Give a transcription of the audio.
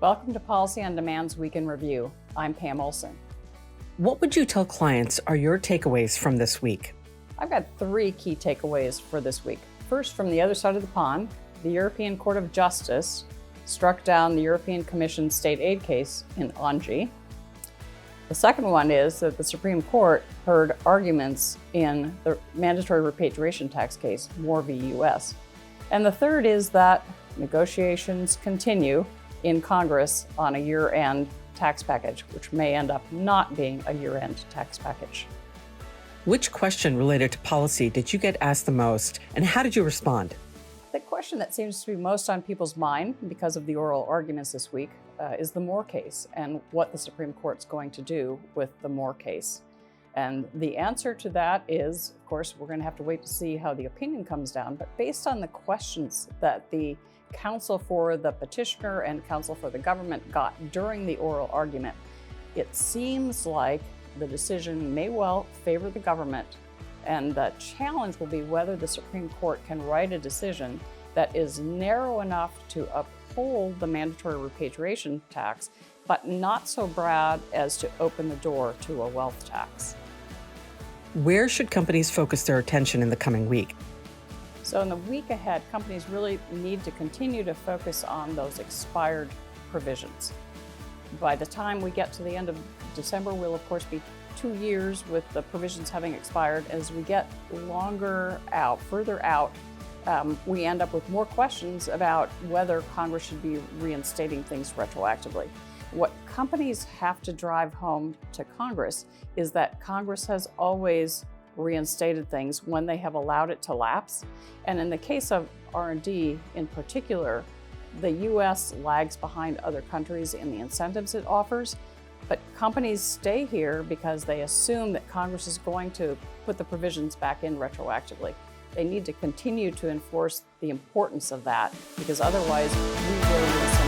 Welcome to Policy on Demand's Week in Review. I'm Pam Olson. What would you tell clients are your takeaways from this week? I've got three key takeaways for this week. First, from the other side of the pond, the European Court of Justice struck down the European Commission state aid case in Anji. The second one is that the Supreme Court heard arguments in the mandatory repatriation tax case, Moore v. U.S. And the third is that negotiations continue in Congress on a year-end tax package, which may end up not being a year-end tax package. Which question related to policy did you get asked the most, and how did you respond? The question that seems to be most on people's mind because of the oral arguments this week is the Moore case and what the Supreme Court's going to do with the Moore case. And the answer to that is, of course, we're going to have to wait to see how the opinion comes down, but based on the questions that the counsel for the petitioner and counsel for the government got during the oral argument, it seems like the decision may well favor the government, and the challenge will be whether the Supreme Court can write a decision that is narrow enough to uphold the mandatory repatriation tax, but not so broad as to open the door to a wealth tax. Where should companies focus their attention in the coming week? So in the week ahead, companies really need to continue to focus on those expired provisions. By the time we get to the end of December, we'll of course be 2 years with the provisions having expired. As we get further out, we end up with more questions about whether Congress should be reinstating things retroactively. What companies have to drive home to Congress is that Congress has always reinstated things when they have allowed it to lapse. And in the case of R&D in particular, the U.S. lags behind other countries in the incentives it offers, but companies stay here because they assume that Congress is going to put the provisions back in retroactively. They need to continue to enforce the importance of that, because otherwise we will lose